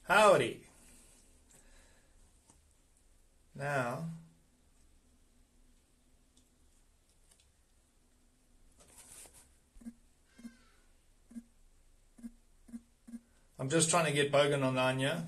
Howdy. Now, I'm just trying to get Bogan online here.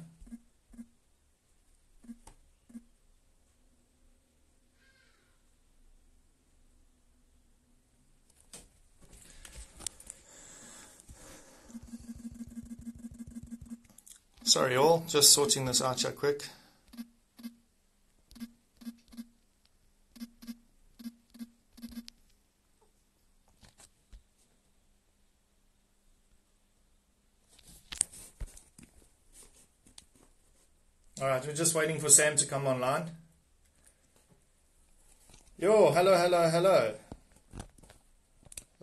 Sorry all, just sorting this out here quick. Alright, we're just waiting for Sam to come online. Yo, hello, hello, hello.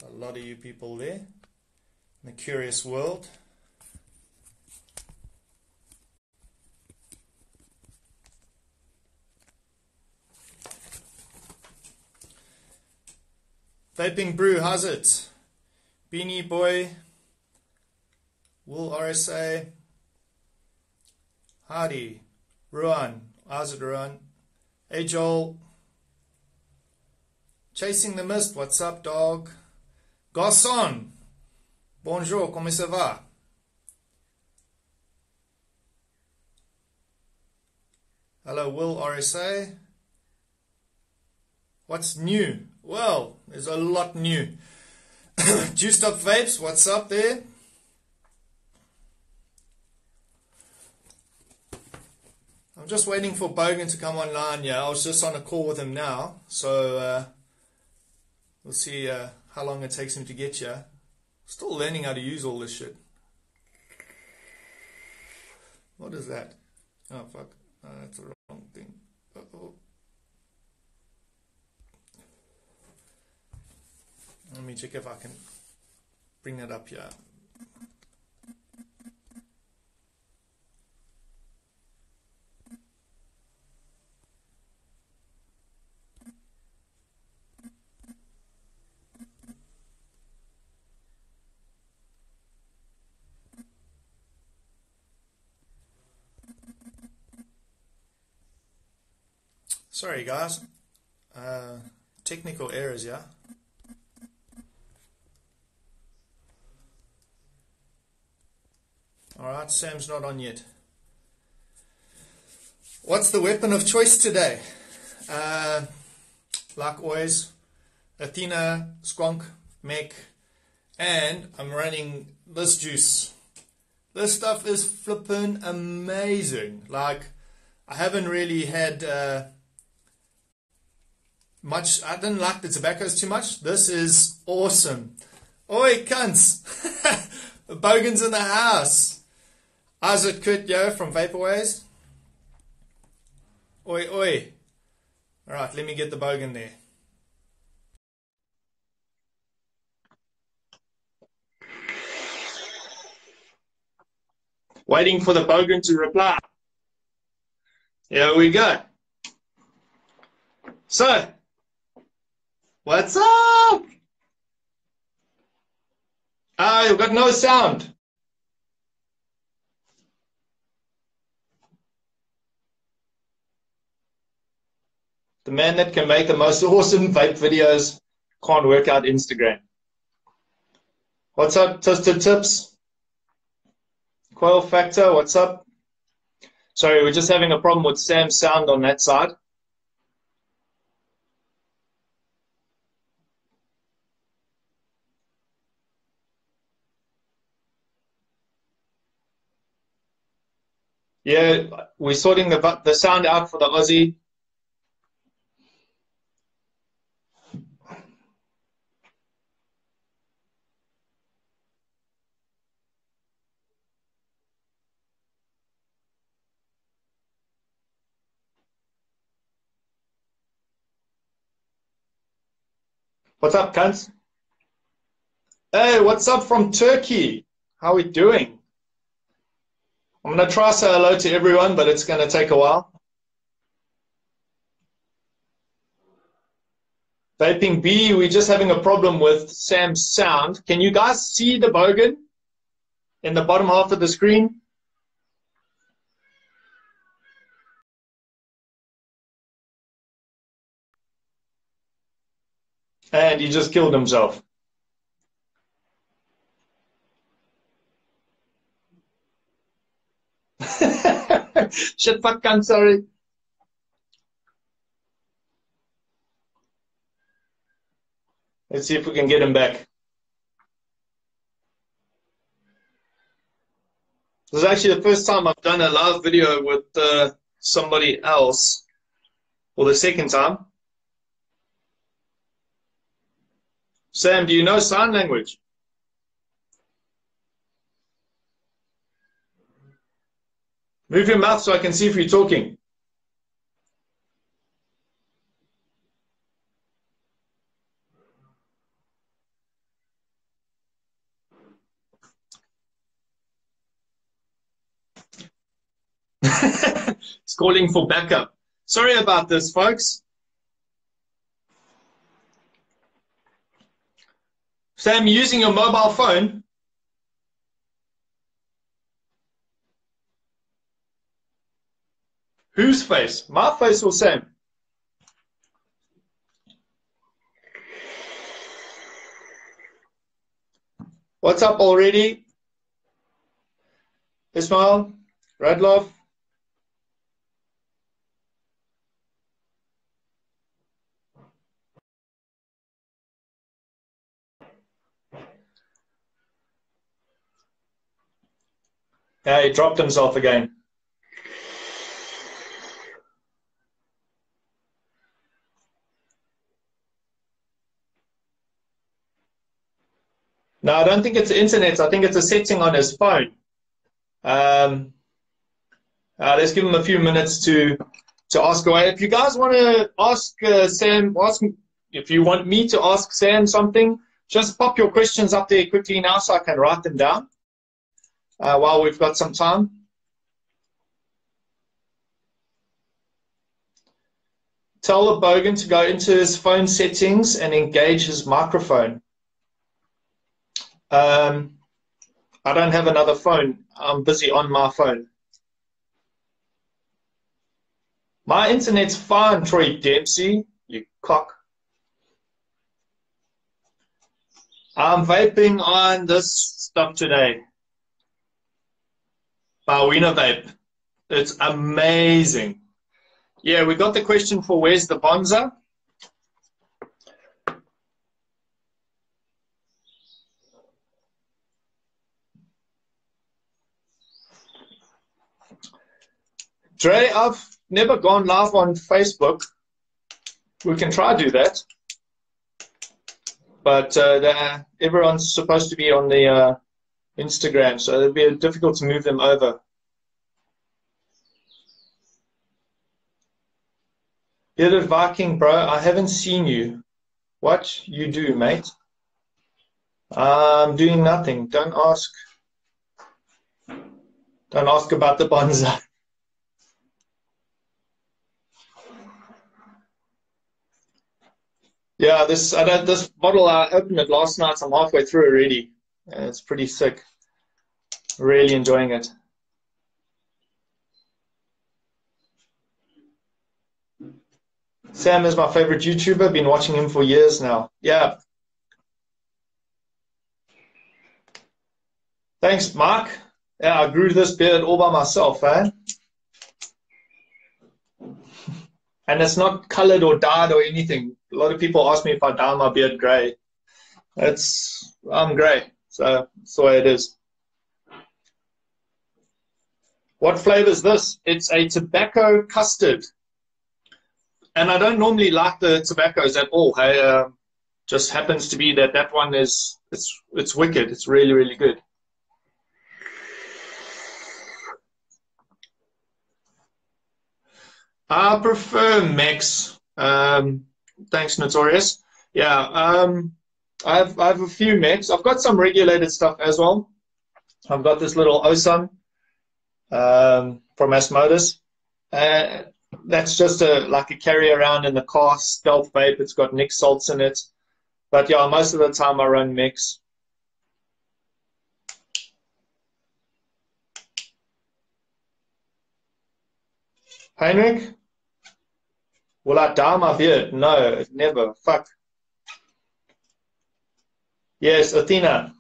A lot of you people there in the curious world. Vaping Brew, how's it? Beanie Boy, Will RSA, howdy. Ruan, how's it Ruan? Hey Joel, Chasing the Mist, what's up dog? Garçon, bonjour, comment ça va? Hello Will RSA. What's new? Well, there's a lot new. Juiced Up Vapes, what's up there? I'm just waiting for Bogan to come online. Yeah, I was just on a call with him now, so we'll see how long it takes him to get here. Still learning how to use all this shit. What is that? Oh fuck, that's the wrong thing. Uh-oh. Let me check if I can bring that up here. Sorry guys, technical errors, yeah. Alright, Sam's not on yet. What's the weapon of choice today? Like always, Athena, Squonk, Mech, and I'm running this juice. This stuff is flippin' amazing. Like, I haven't really had much, I didn't like the tobaccos too much. This is awesome. Oi, cunts! Bogan's in the house. How's it, Kurt, yo, from Vaporways? Oi, oi. Alright, let me get the Bogan there. Waiting for the Bogan to reply. Here we go. So, what's up? Ah, you've got no sound. The man that can make the most awesome vape videos can't work out Instagram. What's up, Toasted Tips? Quail Factor, what's up? Sorry, we're just having a problem with Sam's sound on that side. Yeah, we're sorting the sound out for the Aussie. What's up, cunts? Hey, what's up from Turkey? How are we doing? I'm going to try to say hello to everyone, but it's going to take a while. Vaping B, we're just having a problem with Sam's sound. Can you guys see the Bogan in the bottom half of the screen? And he just killed himself. Shit, fuck, I'm sorry. Let's see if we can get him back. This is actually the first time I've done a live video with somebody else, or the second time. Sam, do you know sign language? Move your mouth so I can see if you're talking. It's calling for backup. Sorry about this, folks. Sam, using your mobile phone? Whose face? My face or Sam? What's up already? Ismail? Radloff? Yeah, he dropped himself again. No, I don't think it's the internet. I think it's a setting on his phone. Let's give him a few minutes to ask away. If you guys want to ask Sam, if you want me to ask Sam something, just pop your questions up there quickly now so I can write them down while we've got some time. Tell the Bogan to go into his phone settings and engage his microphone. I don't have another phone. I'm busy on my phone. My internet's fine, Troy Dempsey, you cock. I'm vaping on this stuff today. Bawina Vape. It's amazing. Yeah, we got the question for where's the Bonza? Dre, I've never gone live on Facebook. We can try to do that. But everyone's supposed to be on the Instagram, so it'd be difficult to move them over. Bearded Viking, bro, I haven't seen you. What you do, mate? I'm doing nothing. Don't ask. Don't ask about the Bonza. Yeah, this bottle, I opened it last night. I'm halfway through already. It's pretty sick. Really enjoying it. Sam is my favorite YouTuber. Been watching him for years now. Yeah. Thanks, Mark. Yeah, I grew this beard all by myself, eh? And it's not colored or dyed or anything. A lot of people ask me if I dye my beard gray. I'm gray, so that's the way it is. What flavor is this? It's a tobacco custard. And I don't normally like the tobaccos at all. Hey, just happens to be that one is, it's wicked. It's really, really good. I prefer Max. Thanks, Notorious. Yeah, I have a few Max. I've got some regulated stuff as well. I've got this little Osam from Asmodus. That's just like a carry around in the car, stealth vape. It's got Nick salts in it. But yeah, most of the time I run Mix. Heinrich? Will I dye my beard? No, never. Fuck. Yes, Athena.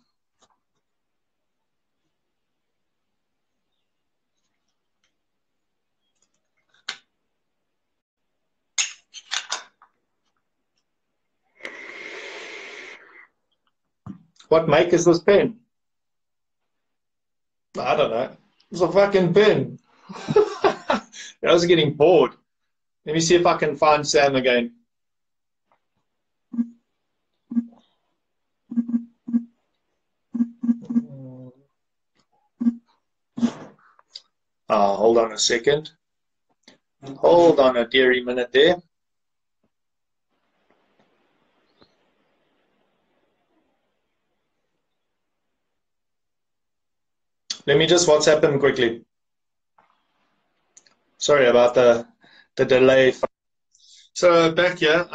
What make is this pen? I don't know. It's a fucking pen. I was getting bored. Let me see if I can find Sam again. Hold on a second. Hold on a dearie minute there. Let me just WhatsApp him quickly. Sorry about the delay. So back here.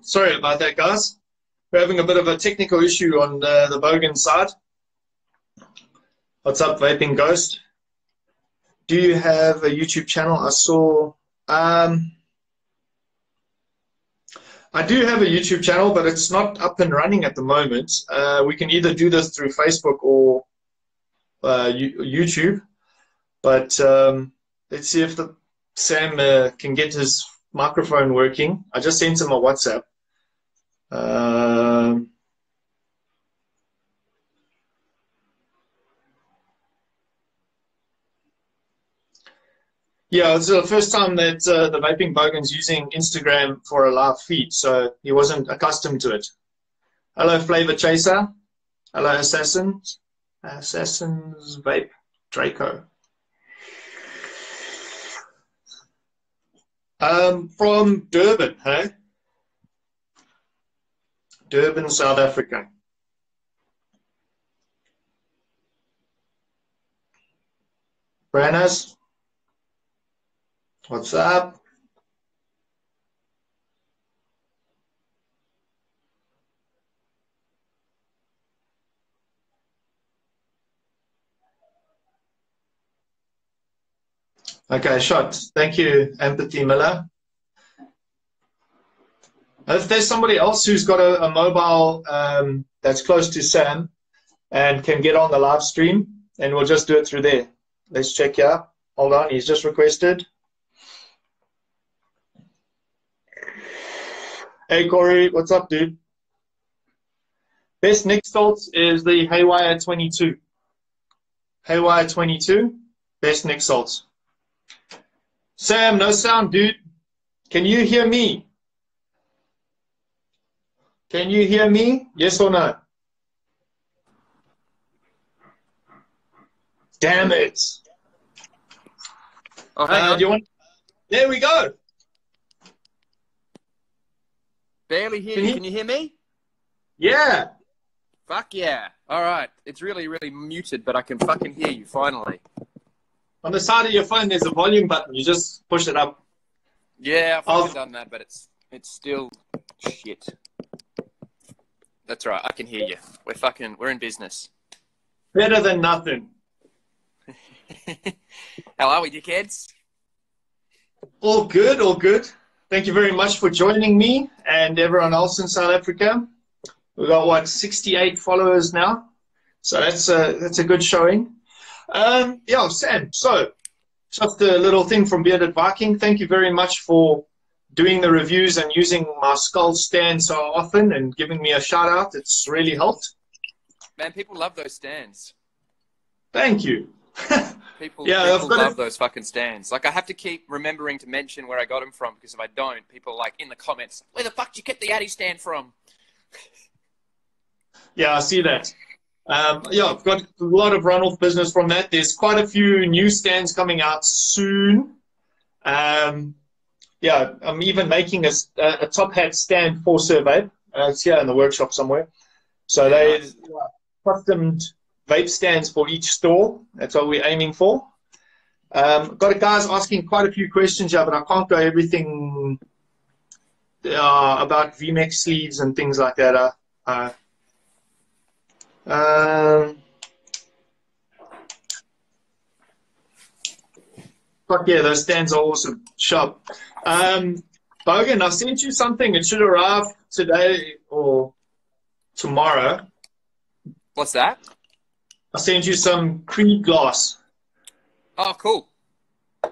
Sorry about that, guys. We're having a bit of a technical issue on the Bogan side. What's up, Vaping Ghost? Do you have a YouTube channel? I saw. I do have a YouTube channel, but it's not up and running at the moment. We can either do this through Facebook or YouTube. But let's see if Sam can get his microphone working. I just sent him a WhatsApp. Yeah, it's the first time that the Vaping Bogan's using Instagram for a live feed, so he wasn't accustomed to it. Hello, Flavor Chaser. Hello, Assassins. Assassins Vape Draco. From Durban, hey? Durban, South Africa. Brannas, what's up? Okay, shot. Thank you, Empathy Miller. If there's somebody else who's got a mobile that's close to Sam and can get on the live stream, and we'll just do it through there. Let's check here. Hold on, he's just requested. Hey, Corey, what's up, dude? Best Nick salts is the Haywire 22. Haywire 22, best Nick salts. Sam, no sound, dude. Can you hear me? Can you hear me? Yes or no? Damn it. Oh, hang on. Do you want... There we go. Barely hear you. Can you hear me? Yeah. Fuck yeah. All right. It's really, really muted, but I can fucking hear you finally. On the side of your phone, there's a volume button. You just push it up. Yeah, I've done that, but it's still shit. That's right. I can hear you. We're in business. Better than nothing. How are we, dickheads? All good, all good. thank you very much for joining me and everyone else in South Africa. We've got, what, 68 followers now? So that's a good showing. Yeah, Sam, so just a little thing from Bearded Viking. Thank you very much for doing the reviews and using my skull stand so often and giving me a shout out. It's really helped. Man, people love those stands. Thank you. People love those fucking stands. Like, I have to keep remembering to mention where I got them from, because if I don't, people are like in the comments, where the fuck did you get the Addy stand from? Yeah, I see that. Yeah, I've got a lot of runoff business from that. There's quite a few new stands coming out soon. Yeah, I'm even making a top hat stand for Survey. It's here in the workshop somewhere. So they customed vape stands for each store. That's what we're aiming for. Got a guys asking quite a few questions here, but I can't go everything about VMX sleeves and things like that. But yeah, those stands are awesome. Sharp. Bogan, I sent you something. It should arrive today or tomorrow. What's that? I sent you some Creed glass. Oh, cool.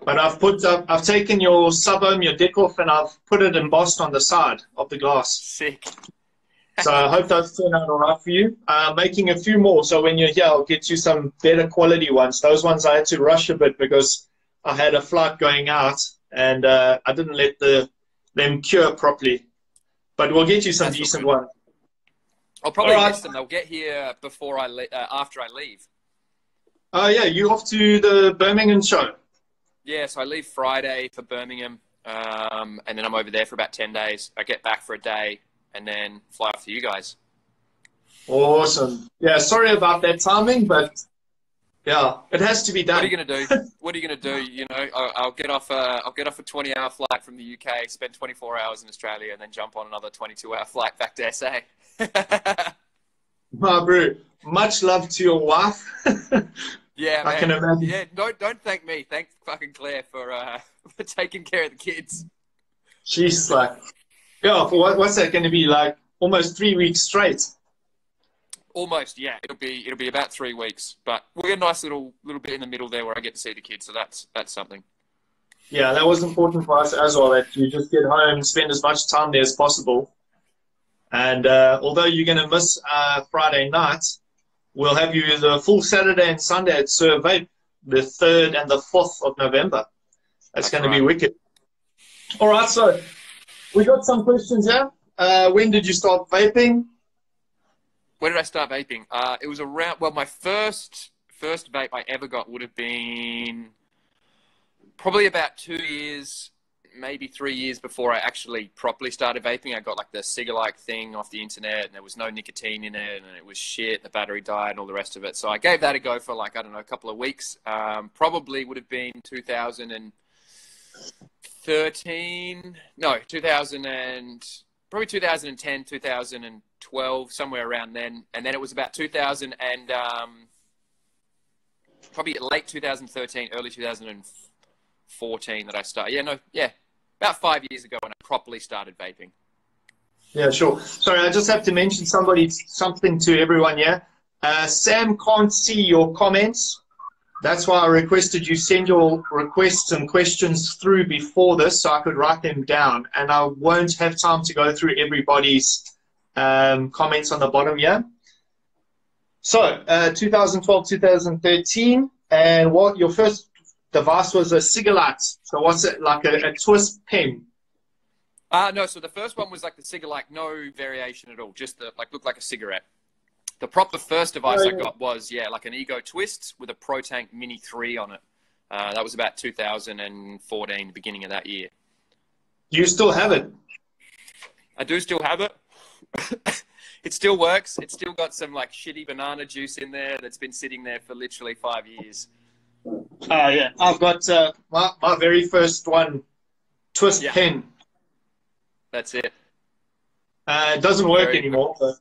But I've taken your sub-ohm, your deck off, and I've put it embossed on the side of the glass. Sick. So I hope those turn out all right for you. Making a few more, so when you're here, I'll get you some better quality ones. Those ones I had to rush a bit because I had a flight going out, and I didn't let them cure properly. But we'll get you some decent ones. I'll probably miss them. They'll get here before after I leave. Oh, yeah, you off to the Birmingham show? Yeah, so I leave Friday for Birmingham, and then I'm over there for about 10 days. I get back for a day, and then fly off to you guys. Awesome. Yeah, sorry about that timing, but yeah, it has to be done. What are you gonna do? What are you gonna do? You know, I'll get off a 20-hour flight from the UK, spend 24 hours in Australia, and then jump on another 22-hour flight back to SA. My bro, much love to your wife. Yeah, man. I can imagine. Yeah, don't thank me. Thank fucking Claire for taking care of the kids. She's like, yeah, for what's that going to be, like almost 3 weeks straight? Almost, yeah. It'll be about 3 weeks, but we'll get a nice little bit in the middle there where I get to see the kids. So that's something. Yeah, that was important for us as well. That you just get home, spend as much time there as possible. And although you're going to miss Friday night, we'll have you the full Saturday and Sunday at Sir Vape, the 3rd and the 4th of November. That's going to be wicked. All right, so we got some questions here. When did you start vaping? When did I start vaping? It was around, well, my first vape I ever got would have been probably about 2 years, maybe 3 years before I actually properly started vaping. I got like the cigar-like thing off the internet, and there was no nicotine in it, and it was shit. The battery died and all the rest of it. So I gave that a go for like, I don't know, a couple of weeks. Probably would have been 2013. No, probably 2010, 2012, somewhere around then. And then it was about 2000 and probably late 2013, early 2014 that I started. About 5 years ago when I properly started vaping. Yeah, sure. Sorry, I just have to mention something to everyone here. Sam can't see your comments. That's why I requested you send your requests and questions through before this so I could write them down. And I won't have time to go through everybody's comments on the bottom here. So, 2012, 2013, and what your first device was a cigarette. So what's it, like a twist pen? No, so the first one was like the cigar-like, no variation at all, just looked like a cigarette. The proper first device I got was, like an Ego Twist with a Pro Tank Mini 3 on it. That was about 2014, the beginning of that year. Do you still have it? I do still have it. It still works. It's still got some like shitty banana juice in there that's been sitting there for literally 5 years. Yeah. I've got my very first one, Twist pen. That's it. It doesn't work anymore, but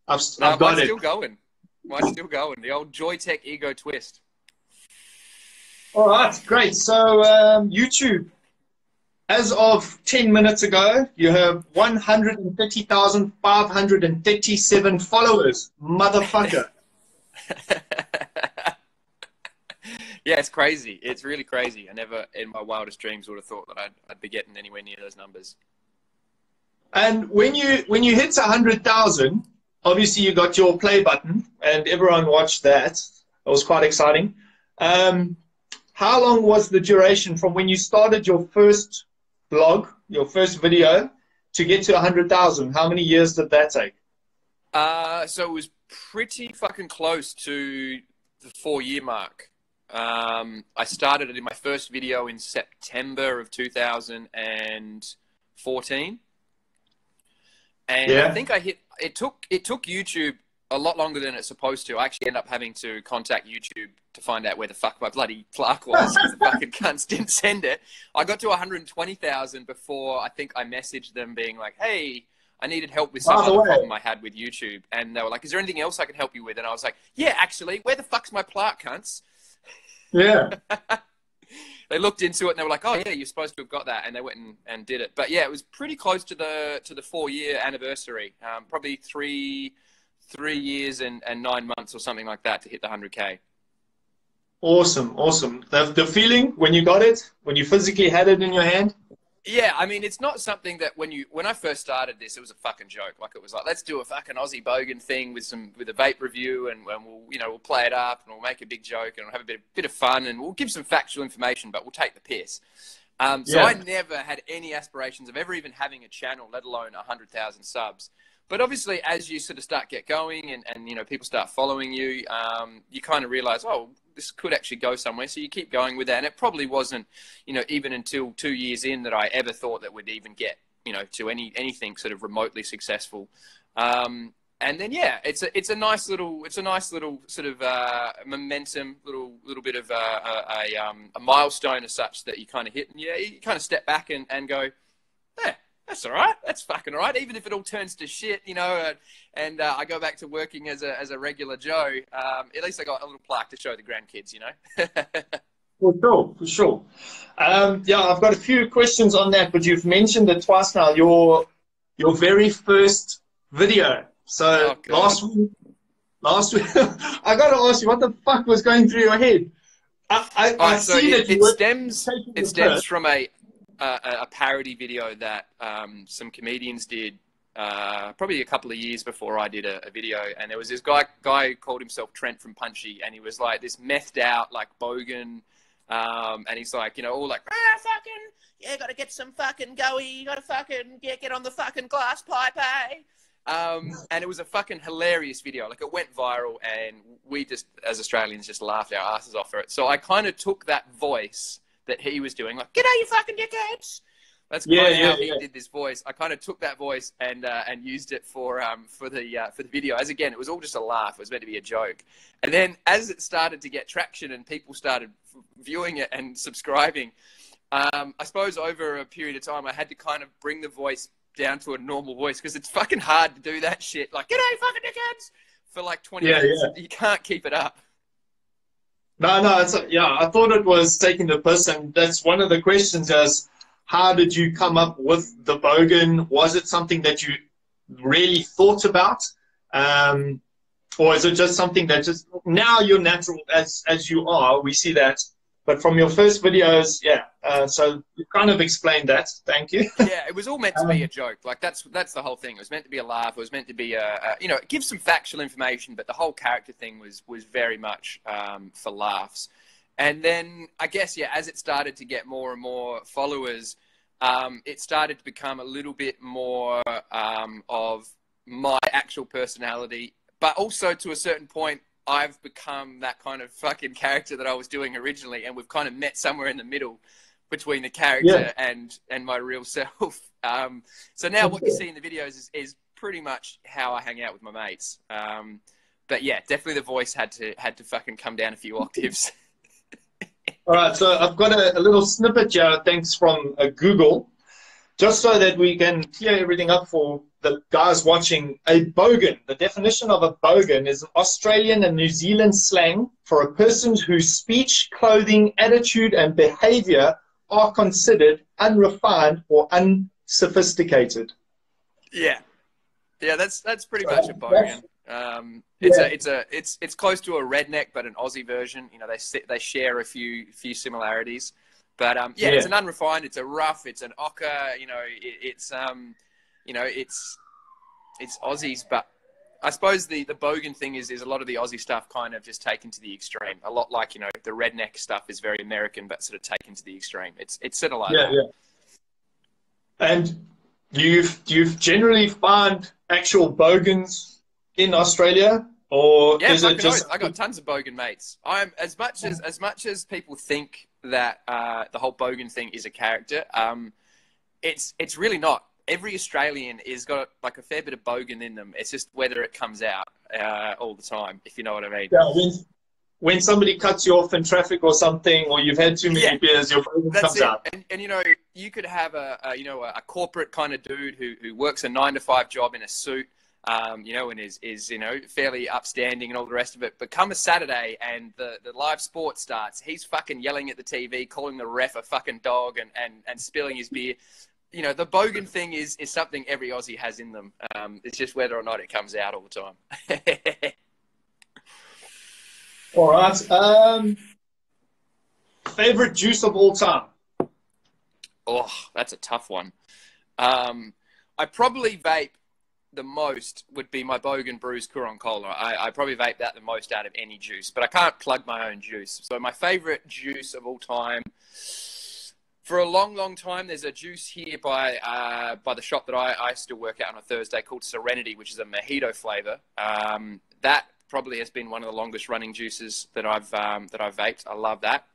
I've got mine's it. Still going. Mine's still going. The old Joytech Ego Twist. All right, great. So YouTube. As of 10 minutes ago, you have 130,537 followers. Motherfucker. Yeah, it's crazy. It's really crazy. I never, in my wildest dreams, would have thought that I'd be getting anywhere near those numbers. And when you hit 100,000, obviously you got your play button, and everyone watched that. It was quite exciting. How long was the duration from when you started your first blog, your first video, to get to 100,000? How many years did that take? So it was pretty fucking close to the 4-year mark. I started it in my first video in September of 2014. And yeah. I think it took YouTube a lot longer than it's supposed to. I actually ended up having to contact YouTube to find out where the fuck my bloody plaque was, because the fucking cunts didn't send it. I got to 120,000 before I think I messaged them being like, hey, I needed help with some other problem I had with YouTube. And they were like, is there anything else I can help you with? And I was like, yeah, actually, where the fuck's my plaque, cunts? Yeah. They looked into it and they were like, oh yeah, you're supposed to have got that. And they went and did it. But yeah, it was pretty close to the 4-year anniversary. Probably three years and 9 months or something like that to hit the 100K. Awesome. Awesome. The feeling when you got it, when you physically had it in your hand? Yeah, I mean, it's not something that when I first started this, it was a fucking joke. Like, it was like, let's do a fucking Aussie Bogan thing with a vape review, and we'll play it up, and we'll make a big joke, and we'll have a bit of fun, and we'll give some factual information, but we'll take the piss. So I never had any aspirations of ever even having a channel, let alone 100,000 subs. But obviously, as you sort of get going and people start following you, you kind of realize, oh, this could actually go somewhere. So you keep going with that. And it probably wasn't, even until 2 years in that I ever thought that we'd even get, to anything sort of remotely successful. And then, yeah, it's a nice little sort of momentum, little bit of a milestone as such that you kind of hit. And yeah, you kind of step back and go, yeah, that's all right. That's fucking all right. Even if it all turns to shit, and I go back to working as a regular Joe, at least I got a little plaque to show the grandkids, For sure. Yeah, I've got a few questions on that, but you've mentioned it twice now, your very first video. So last week, I got to ask you, what the fuck was going through your head? I see that it stems from a parody video that some comedians did probably a couple of years before I did a video, and there was this guy who called himself Trent from Punchy, and he was like this methed out like Bogan, and he's like, all like, fucking, yeah, gotta get some fucking goey, gotta fucking get on the fucking glass pipe, eh? And it was a fucking hilarious video. Like, it went viral, and we just, as Australians, just laughed our asses off for it. So I kind of took that voice that he was doing, like, "G'day, you fucking dickheads." That's kind of how he did this voice. I kind of took that voice and used it for the video. As again, it was all just a laugh. It was meant to be a joke. And then as it started to get traction and people started viewing it and subscribing, I suppose over a period of time, I had to kind of bring the voice down to a normal voice, because it's fucking hard to do that shit. Like, "G'day, fucking dickheads," for like 20 minutes. Yeah. You can't keep it up. No, I thought it was taking the piss, and that's one of the questions is, how did you come up with the Bogan? Was it something that you really thought about? Or is it just something that just, now you're natural as you are, we see that. But from your first videos, so you kind of explained that. Thank you. Yeah, it was all meant to be a joke. Like, that's the whole thing. It was meant to be a laugh. It was meant to be give some factual information, but the whole character thing was very much for laughs. And then I guess, as it started to get more and more followers, it started to become a little bit more of my actual personality, but also to a certain point, I've become that kind of fucking character that I was doing originally, and we've kind of met somewhere in the middle between the character and my real self. So now what you see in the videos is pretty much how I hang out with my mates. But yeah, definitely the voice had to fucking come down a few octaves. All right, so I've got a little snippet here, thanks from Google, just so that we can clear everything up for the guys watching. A bogan, the definition of a bogan is an Australian and New Zealand slang for a person whose speech, clothing, attitude, and behavior are considered unrefined or unsophisticated. Yeah. Yeah, that's pretty much a bogan. It's close to a redneck, but an Aussie version. You know, they share a few similarities, but yeah, it's an unrefined, it's a rough, it's an ochre. You know, it's Aussies, but I suppose the bogan thing is a lot of the Aussie stuff kind of just taken to the extreme. A lot like, you know, the redneck stuff is very American, but sort of taken to the extreme. It's sort of like that. Yeah. And you've generally found actual bogans in Australia, or is it just? I got tons of bogan mates. I'm as much as people think that the whole bogan thing is a character. It's really not. Every Australian is got like a fair bit of bogan in them. It's just whether it comes out all the time, if you know what I mean. Yeah, when somebody cuts you off in traffic or something, or you've had too many beers, your bogan comes out. And you know, you could have a corporate kind of dude who works a 9-to-5 job in a suit, you know, and is you know, fairly upstanding and all the rest of it. But come a Saturday and the live sport starts, he's fucking yelling at the TV, calling the ref a fucking dog, and spilling his beer. You know, the bogan thing is something every Aussie has in them. It's just whether or not it comes out all the time. All right. Favorite juice of all time? Oh, that's a tough one. I probably vape the most would be my Bogan Brews Coorong Cola. I probably vape that the most out of any juice, but I can't plug my own juice. So my favorite juice of all time, for a long, long time, there's a juice here by the shop that I still work at on a Thursday called Serenity, which is a mojito flavor. That probably has been one of the longest running juices that I've vaped. I love that.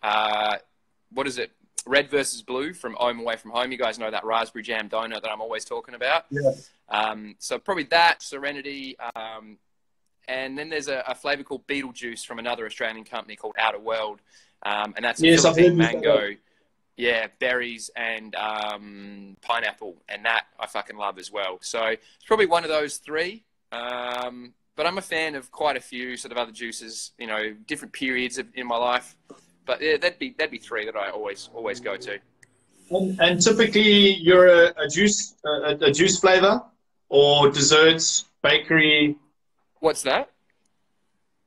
What is it? Red versus Blue from Home Away from Home. You guys know that raspberry jam donut that I'm always talking about. Yeah. So probably that, Serenity. And then there's a flavor called Beetlejuice from another Australian company called Outer World. And that's a Philippine mango. Yeah, berries and pineapple. And that I fucking love as well. So it's probably one of those three. But I'm a fan of quite a few sort of other juices, you know, different periods in my life. But yeah, that'd be three that I always go to. And typically, you're a juice flavor, or desserts, bakery. What's that?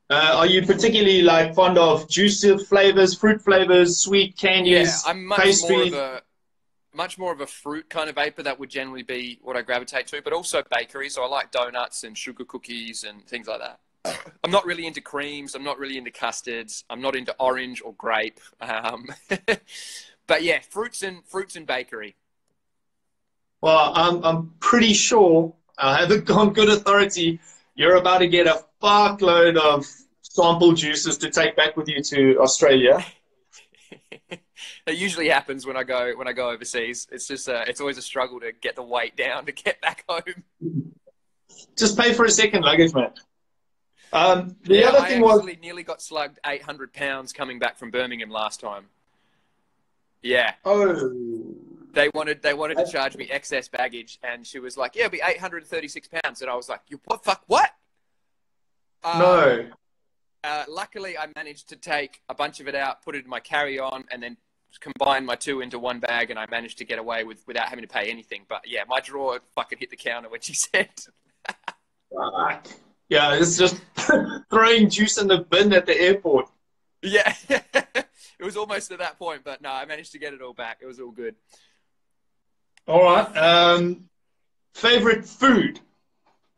Are you particularly like fond of juice flavors, fruit flavors, sweet candies? Yeah, I'm much more of a fruit kind of vapor. That would generally be what I gravitate to, but also bakery. So I like donuts and sugar cookies and things like that. I'm not really into creams. I'm not really into custards. I'm not into orange or grape. But yeah, fruits and bakery. Well, I'm pretty sure, I have it on good authority, you're about to get a fuckload of sample juices to take back with you to Australia. That usually happens when I go overseas. It's just it's always a struggle to get the weight down to get back home. Just pay for a second luggage, man. The other thing was, I nearly got slugged 800 pounds coming back from Birmingham last time. Yeah. Oh. They wanted to charge me excess baggage, and she was like, "Yeah, it'll be 836 pounds," and I was like, "You what? Fuck what?" No. Luckily, I managed to take a bunch of it out, put it in my carry-on, and then combine my two into one bag, and I managed to get away without having to pay anything. But yeah, my drawer fucking hit the counter when she said. Fuck. Yeah, it's just throwing juice in the bin at the airport. Yeah, it was almost at that point, but no, I managed to get it all back. It was all good. All right. Favorite food?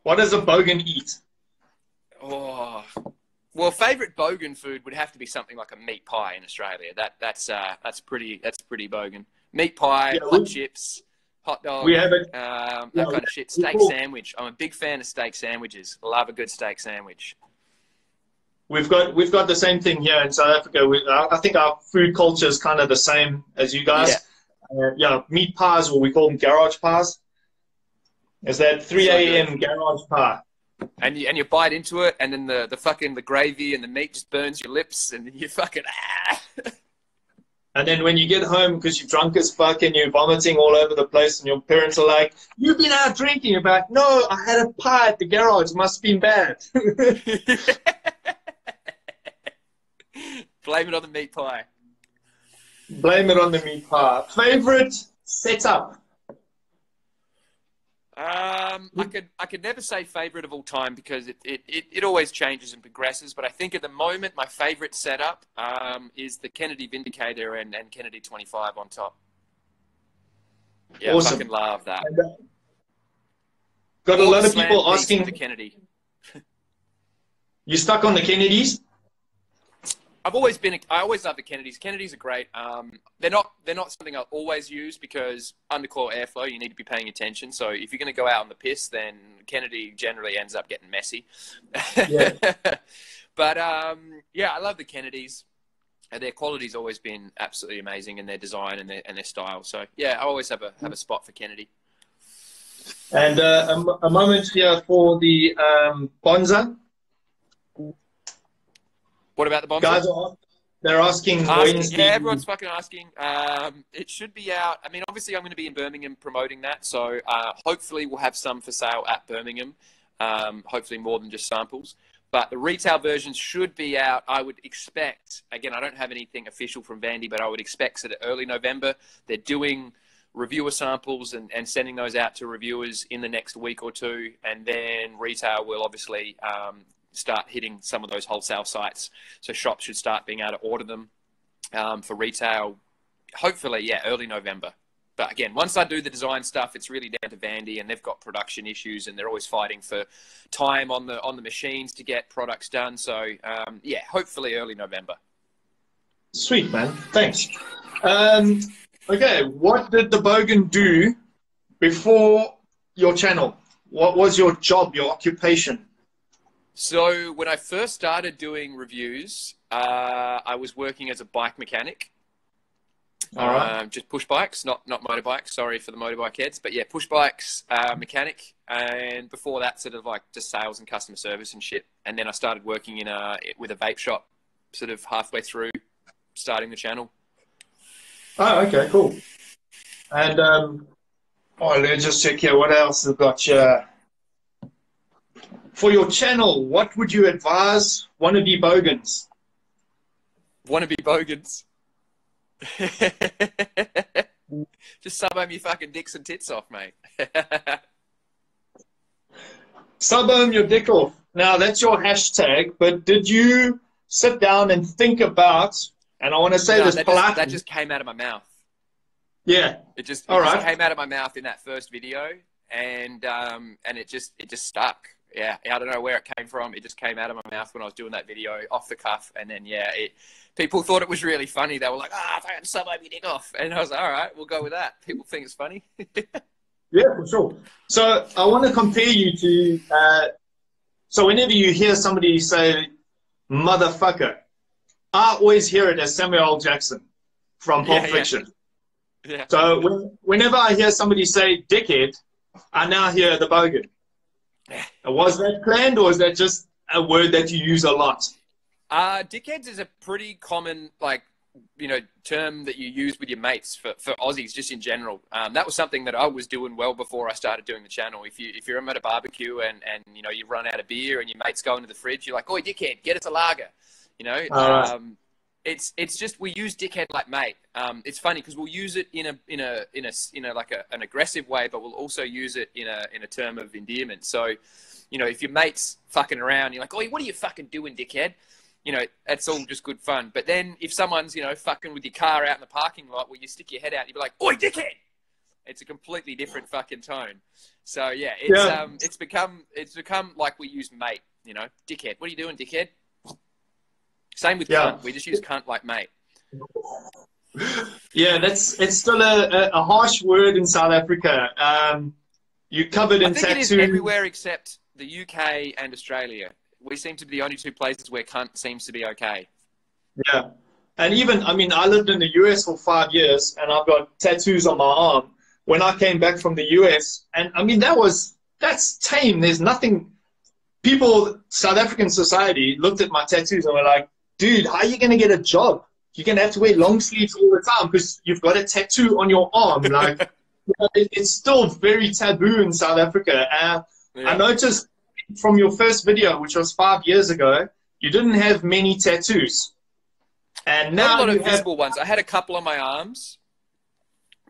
What does a bogan eat? Oh, well, favorite bogan food would have to be something like a meat pie in Australia. That's pretty bogan. Meat pie, hot chips, hot dog, that kind of shit. Steak sandwich. I'm a big fan of steak sandwiches. Love a good steak sandwich. We've got the same thing here in South Africa. I think our food culture is kind of the same as you guys. Yeah, meat pies, or we call them garage pies. Is that 3 a.m. garage pie? And you bite into it, and then the gravy and the meat just burns your lips, and you fucking And then when you get home, because you're drunk as fuck and you're vomiting all over the place, and your parents are like, "You've been out drinking." You're like, "No, I had a pie at the garage. Must have been bad." Blame it on the meat pie. Blame it on the meat pie. Favorite setup? I could never say favorite of all time because it always changes and progresses. But I think at the moment my favorite setup is the Kennedy Vindicator and Kennedy 25 on top. Yeah, awesome. I fucking love that. Got a lot of people asking. The Kennedy. You stuck on the Kennedys? I always love the Kennedys. Kennedys are great. They're not something I'll always use because undercore airflow, you need to be paying attention. So if you're going to go out on the piss, then Kennedy generally ends up getting messy. Yeah. But yeah, I love the Kennedys. Their quality's always been absolutely amazing in their design and their style. So yeah, I always have a spot for Kennedy. And a moment here for the Bonza. What about the Bonza? Guys, they're asking Wednesday. Yeah, everyone's fucking asking. It should be out. I mean, obviously, I'm going to be in Birmingham promoting that. So hopefully we'll have some for sale at Birmingham. Hopefully more than just samples. But the retail versions should be out, I would expect. Again, I don't have anything official from Vandy, but I would expect that early November. They're doing reviewer samples and sending those out to reviewers in the next week or two. And then retail will obviously start hitting some of those wholesale sites. So shops should start being able to order them for retail, hopefully, yeah, early November. But again, once I do the design stuff, it's really down to Vandy, and they've got production issues, and they're always fighting for time on the machines to get products done. So yeah, hopefully early November. Sweet, man. Thanks. Okay, what did the Bogan do before your channel? What was your job, your occupation? So when I first started doing reviews, I was working as a bike mechanic. All right. Just push bikes, not motorbikes. Sorry for the motorbike heads, but yeah, push bikes, mechanic. And before that, sort of like just sales and customer service and shit. And then I started working with a vape shop, sort of halfway through starting the channel. Oh, okay, cool. And let's just check here. What else I've got here? For your channel, what would you advise wannabe Bogans? Wannabe Bogans? Just sub-home your fucking dicks and tits off, mate. Sub-home your dick off. Now, that's your hashtag, but did you sit down and think about, and I want to say this politely. That just came out of my mouth. Yeah. It just came out of my mouth in that first video, and it just stuck. Yeah, I don't know where it came from. It just came out of my mouth when I was doing that video off the cuff. And then, yeah, people thought it was really funny. They were like, if I had to sub your dick off. And I was like, all right, we'll go with that. People think it's funny. Yeah, for sure. So I want to compare you to, so whenever you hear somebody say, motherfucker, I always hear it as Samuel L. Jackson from Pulp Fiction. Yeah. So whenever I hear somebody say dickhead, I now hear the Bogan. Was that planned, or is that just a word that you use a lot? Dickheads is a pretty common, term that you use with your mates for Aussies, just in general. That was something that I was doing well before I started doing the channel. If you're at a barbecue and you've run out of beer and your mates go into the fridge, you're like, "Oi, dickhead, get us a lager." It's just we use dickhead like mate. It's funny because we'll use it in an aggressive way, but we'll also use it in a term of endearment. So, if your mate's fucking around, you're like, "Oh, what are you fucking doing, dickhead?" That's all just good fun. But then if someone's fucking with your car out in the parking lot, where you stick your head out, you'd be like, "Oi, dickhead!" It's a completely different fucking tone. So yeah, it's become like we use mate. Dickhead. What are you doing, dickhead? Same with cunt. We just use cunt like mate. Yeah, it's still a harsh word in South Africa. You covered in tattoo. I think it is everywhere except the UK and Australia. We seem to be the only two places where cunt seems to be okay. Yeah. And even, I lived in the US for 5 years, and I've got tattoos on my arm. When I came back from the US, and that's tame. There's nothing. People, South African society, looked at my tattoos and were like, "Dude, how are you going to get a job? You're going to have to wear long sleeves all the time because you've got a tattoo on your arm." It's still very taboo in South Africa. I noticed from your first video, which was 5 years ago, you didn't have many tattoos. And Not a now lot you of have, visible ones. I had a couple on my arms,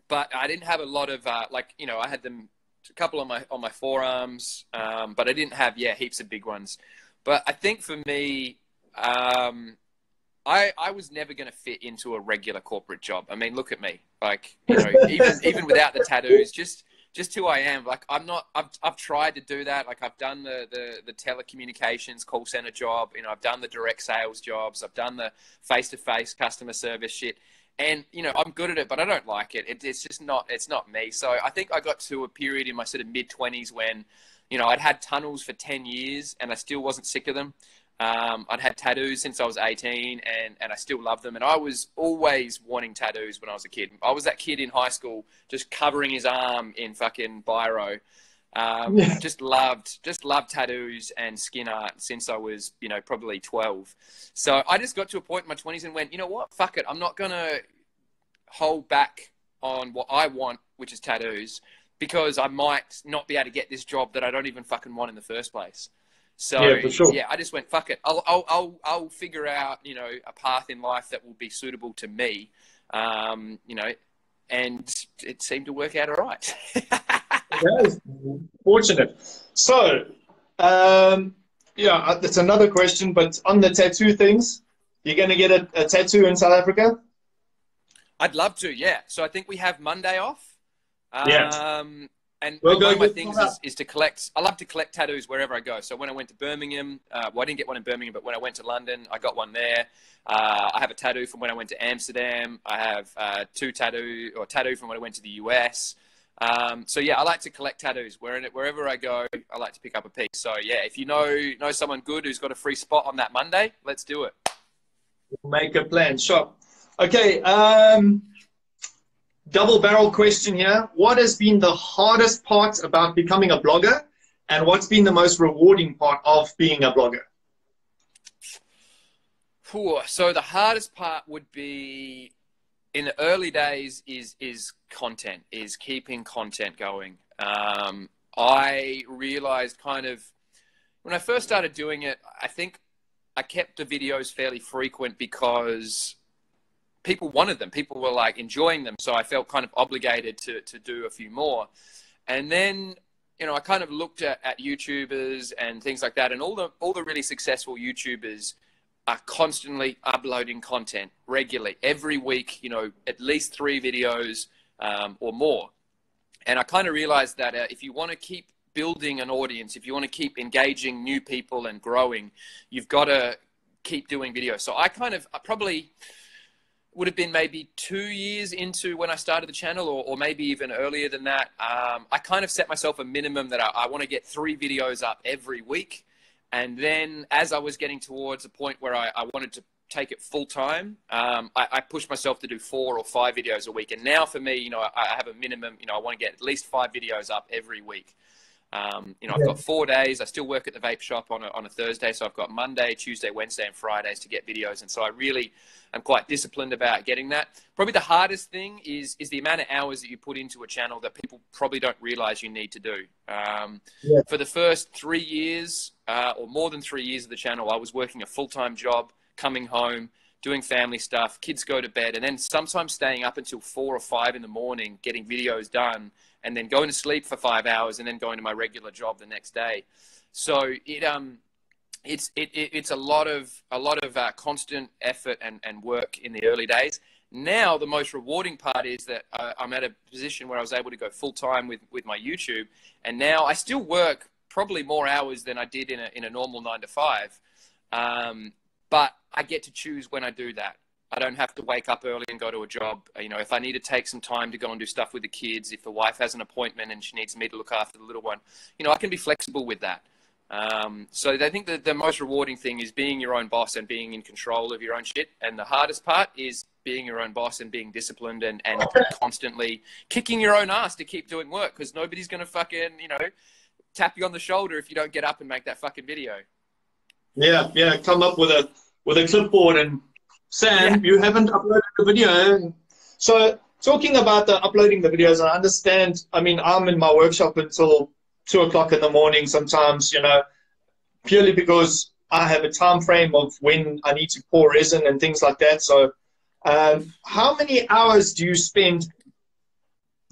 but I didn't have a lot of like, you know, I had them a couple on my forearms, but I didn't have heaps of big ones. But I think for me, I was never going to fit into a regular corporate job. I mean, look at me, like, you know, even without the tattoos, just who I am. Like, I'm not. I've tried to do that. Like, I've done the telecommunications call center job. You know, I've done the direct sales jobs. I've done the face-to-face customer service shit. And, you know, I'm good at it, but I don't like it. It's just not, it's not me. So I think I got to a period in my sort of mid-20s when, you know, I'd had tunnels for 10 years and I still wasn't sick of them. I'd had tattoos since I was 18 and I still love them. And I was always wanting tattoos when I was a kid. I was that kid in high school just covering his arm in fucking biro. Just loved tattoos and skin art since I was, you know, probably 12. So I just got to a point in my 20s and went, you know what, fuck it. I'm not going to hold back on what I want, which is tattoos, because I might not be able to get this job that I don't even fucking want in the first place. So yeah, for sure. I just went, fuck it. I'll figure out, you know, a path in life that will be suitable to me. You know, and it seemed to work out all right. That is fortunate. So, yeah, that's another question, but on the tattoo things, you're going to get a tattoo in South Africa? I'd love to, yeah. So I think we have Monday off. Yeah. And We'll one go of my get things some is to collect. I love to collect tattoos wherever I go. So when I went to Birmingham, well, I didn't get one in Birmingham, but when I went to London, I got one there. I have a tattoo from when I went to Amsterdam. I have tattoo from when I went to the US. So yeah, I like to collect tattoos. Wherever I go, I like to pick up a piece. So yeah, if you know someone good who's got a free spot on that Monday, let's do it. We'll make a plan. Sure. Okay. Double barrel question here. What has been the hardest part about becoming a blogger, and what's been the most rewarding part of being a blogger? So the hardest part would be in the early days is content, is keeping content going. I realized kind of when I first started doing it, I think I kept the videos fairly frequent because people wanted them. People were like enjoying them. So I felt kind of obligated to do a few more. And then, you know, I kind of looked at YouTubers and things like that. And all the really successful YouTubers are constantly uploading content regularly every week, you know, at least 3 videos or more. And I kind of realized that if you want to keep building an audience, if you want to keep engaging new people and growing, you've got to keep doing videos. So I probably would have been maybe 2 years into when I started the channel, or maybe even earlier than that. I kind of set myself a minimum that I want to get 3 videos up every week. And then as I was getting towards a point where I wanted to take it full time, I pushed myself to do 4 or 5 videos a week. And now for me, you know, I have a minimum, you know, I want to get at least 5 videos up every week. You know, I've got 4 days. I still work at the vape shop on a Thursday. So I've got Monday, Tuesday, Wednesday, and Fridays to get videos. And so I really am quite disciplined about getting that. Probably the hardest thing is the amount of hours that you put into a channel that people probably don't realize you need to do. For the first 3 years or more than 3 years of the channel, I was working a full-time job, coming home, doing family stuff, kids go to bed, and then sometimes staying up until 4 or 5 in the morning, getting videos done, and then going to sleep for 5 hours, and then going to my regular job the next day. So it's a lot of constant effort and work in the early days. Now the most rewarding part is that I'm at a position where I was able to go full time with my YouTube, and now I still work probably more hours than I did in a normal 9 to 5. But I get to choose when I do that. I don't have to wake up early and go to a job. You know, if I need to take some time to go and do stuff with the kids, if the wife has an appointment and she needs me to look after the little one, you know, I can be flexible with that. So I think that the most rewarding thing is being your own boss and being in control of your own shit. And the hardest part is being your own boss and being disciplined and constantly kicking your own ass to keep doing work, because nobody's going to fucking, you know, tap you on the shoulder if you don't get up and make that fucking video. Yeah, come up with a clipboard and Sam, you haven't uploaded the video. So talking about the uploading the videos, I understand. I mean, I'm in my workshop until 2 o'clock in the morning sometimes, you know, purely because I have a time frame of when I need to pour resin and things like that. So how many hours do you spend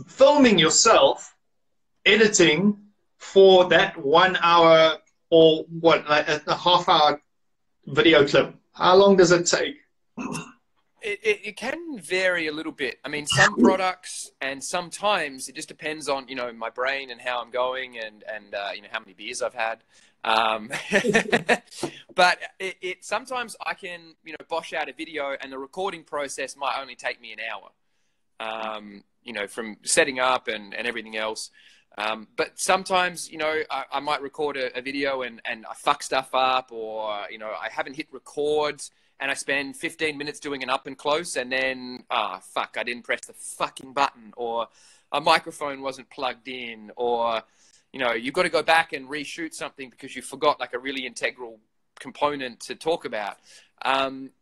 filming yourself, editing for that 1 hour or what, like a half-hour video clip? How long does it take? It can vary a little bit. I mean, some products, and sometimes it just depends on, you know, my brain and how I'm going, and you know, how many beers I've had. But it sometimes I can, you know, bosh out a video, and the recording process might only take me an hour. You know, from setting up and everything else. But sometimes, you know, I might record a video and I fuck stuff up, or, you know, I haven't hit record and I spend 15 minutes doing an up and close, and then, fuck, I didn't press the fucking button, or a microphone wasn't plugged in, or, you know, you've got to go back and reshoot something because you forgot like a really integral component to talk about.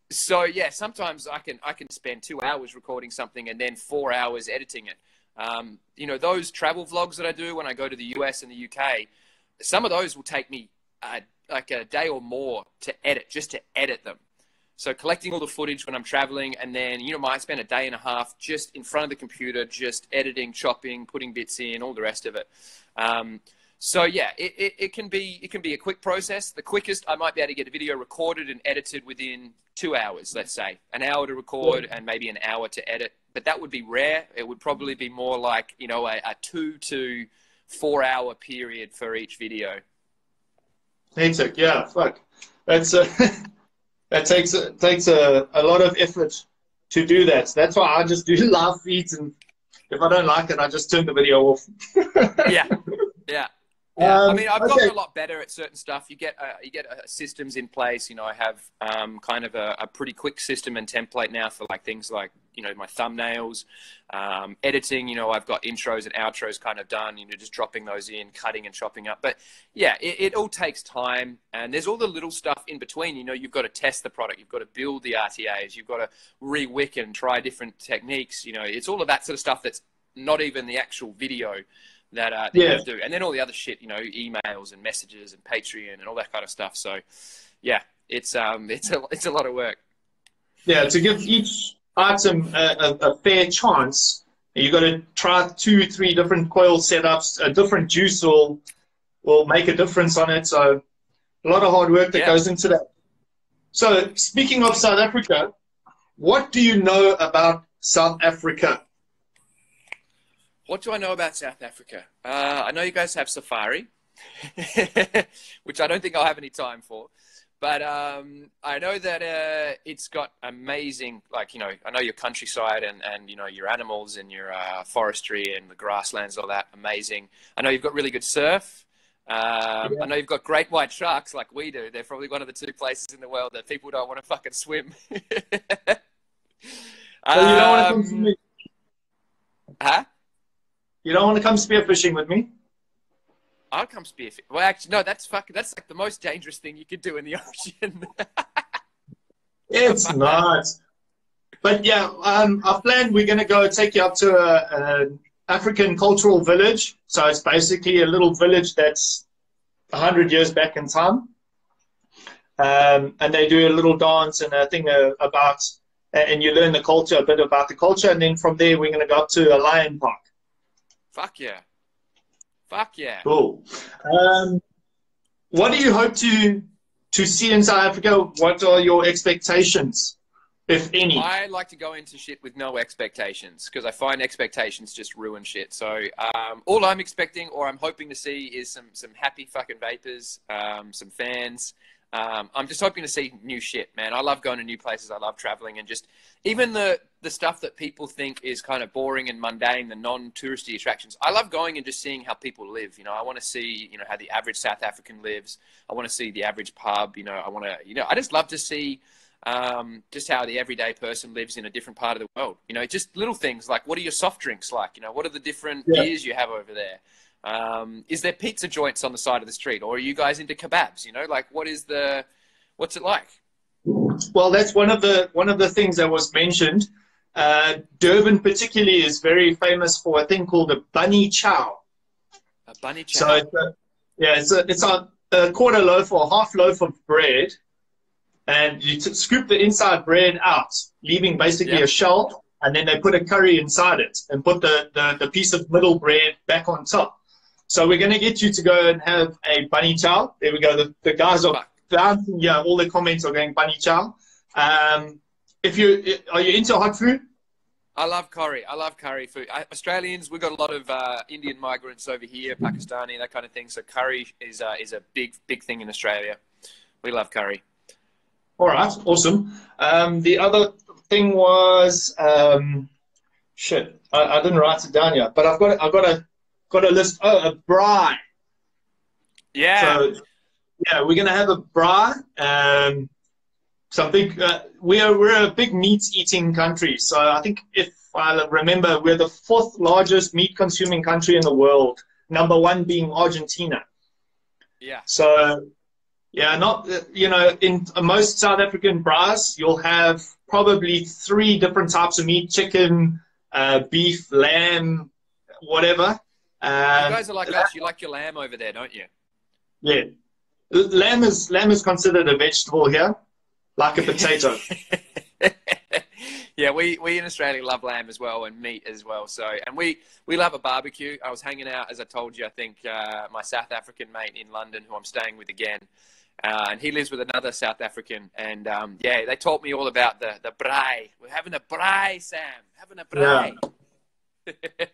So yeah, sometimes I can spend 2 hours recording something and then 4 hours editing it. You know, those travel vlogs that I do when I go to the US and the UK, some of those will take me like a day or more to edit, just to edit them. So collecting all the footage when I'm traveling, and then, you know, I might spend a day and a half just in front of the computer, just editing, chopping, putting bits in, all the rest of it. So yeah, it can be a quick process. The quickest, I might be able to get a video recorded and edited within 2 hours, let's say. An hour to record and maybe an hour to edit. But that would be rare. It would probably be more like, you know, a 2 to 4 hour period for each video. Hectic, yeah, fuck. That's that takes a lot of effort to do that. That's why I just do live feeds, and if I don't like it, I just turn the video off. Yeah. I mean, I've gotten a lot better at certain stuff. You get systems in place. You know, I have kind of a pretty quick system and template now for like things like, you know, my thumbnails, editing. You know, I've got intros and outros kind of done. You know, just dropping those in, cutting and chopping up. But yeah, it all takes time, and there's all the little stuff in between. You know, you've got to test the product, you've got to build the RTAs, you've got to re-wick and try different techniques. You know, it's all of that sort of stuff that's not even the actual video that you have to do. And then all the other shit, you know, emails and messages and Patreon and all that kind of stuff. So yeah, it's a lot of work. Yeah, to give each item a fair chance, you got to try 2 or 3 different coil setups. A different juice will make a difference on it. So a lot of hard work that goes into that. So speaking of South Africa, what do you know about South Africa? What do I know about South Africa? I know you guys have safari, which I don't think I'll have any time for. But I know that it's got amazing, like, you know, I know your countryside and you know, your animals and your forestry and the grasslands, all that, amazing. I know you've got really good surf. I know you've got great white sharks like we do. They're probably one of the 2 places in the world that people don't want to fucking swim. So you don't want to come to me? Huh? You don't want to come spearfishing with me? I'll come spearfishing. Well, actually, no, that's like the most dangerous thing you could do in the ocean. It's not. But yeah, our plan, we're going to go take you up to an African cultural village. So it's basically a little village that's 100 years back in time. And they do a little dance and a thing about, and you learn the culture, a bit about the culture. And then from there, we're going to go up to a lion park. Fuck yeah. Fuck yeah. Cool. What do you hope to see in South Africa? What are your expectations, if any? I like to go into shit with no expectations, because I find expectations just ruin shit. So all I'm expecting, or I'm hoping to see, is some happy fucking vapors, some fans. I'm just hoping to see new shit, man. I love going to new places. I love traveling, and just even the stuff that people think is kind of boring and mundane, the non-touristy attractions. I love going and just seeing how people live. You know, I want to see, you know, how the average South African lives. I want to see the average pub. You know, I want to, you know, I just love to see just how the everyday person lives in a different part of the world. You know, just little things like, what are your soft drinks like? You know, what are the different beers you have over there? Is there pizza joints on the side of the street, or are you guys into kebabs? You know, like what's it like? Well, that's one of the things that was mentioned. Durban particularly is very famous for a thing called a bunny chow. A bunny chow. So it's a quarter loaf or half loaf of bread, and you scoop the inside bread out, leaving basically a shell, and then they put a curry inside it and put the piece of middle bread back on top. So we're going to get you to go and have a bunny chow. There we go. The guys are bouncing. Yeah, all the comments are going bunny chow. Are you into hot food? I love curry. I love curry food. Australians, we've got a lot of Indian migrants over here, Pakistani, that kind of thing. So curry is a big thing in Australia. We love curry. All right, awesome. The other thing was shit. I didn't write it down yet, but I've got a list. Oh, a braai. Yeah. So yeah, we're gonna have a braai. Something we're a big meat eating country. So I think if I remember, we're the 4th largest meat consuming country in the world. Number 1 being Argentina. Yeah. So. Yeah, in most South African braais, you'll have probably 3 different types of meat: chicken, beef, lamb, whatever. You guys are like us. You like your lamb over there, don't you? Yeah. Lamb is considered a vegetable here, like a potato. Yeah, we in Australia love lamb as well, and meat as well. So, and we love a barbecue. I was hanging out, as I told you, I think my South African mate in London, who I'm staying with again. And he lives with another South African, and yeah, they taught me all about the braai. We're having a braai, Sam. Having a braai. Yeah.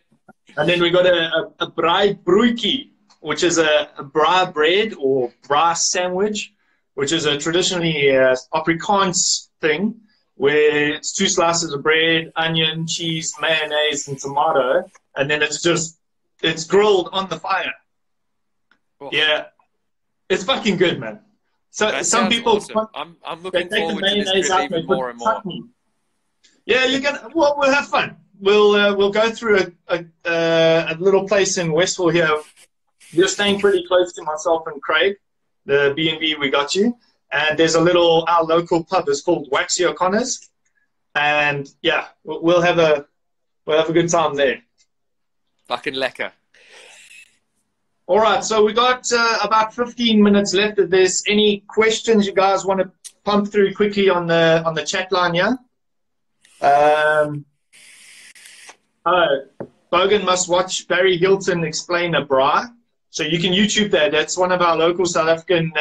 And then we got a braai broodjie, which is a braai bread or braai sandwich, which is a traditionally Afrikaans thing, where it's 2 slices of bread, onion, cheese, mayonnaise, and tomato, and then it's grilled on the fire. Oh. Yeah, it's fucking good, man. So that some people, awesome. I'm looking forward to this trip even more and more. Yeah, we'll have fun. We'll go through a little place in Westville here. You're staying pretty close to myself and Craig, the B&B we got you. And there's our local pub is called Waxy O'Connor's. And yeah, we'll have a good time there. Fucking lekker. All right, so we got about 15 minutes left. If there's any questions you guys want to pump through quickly on the chat line here. Bogan must watch Barry Hilton explain a braai. So you can YouTube that. That's one of our local South African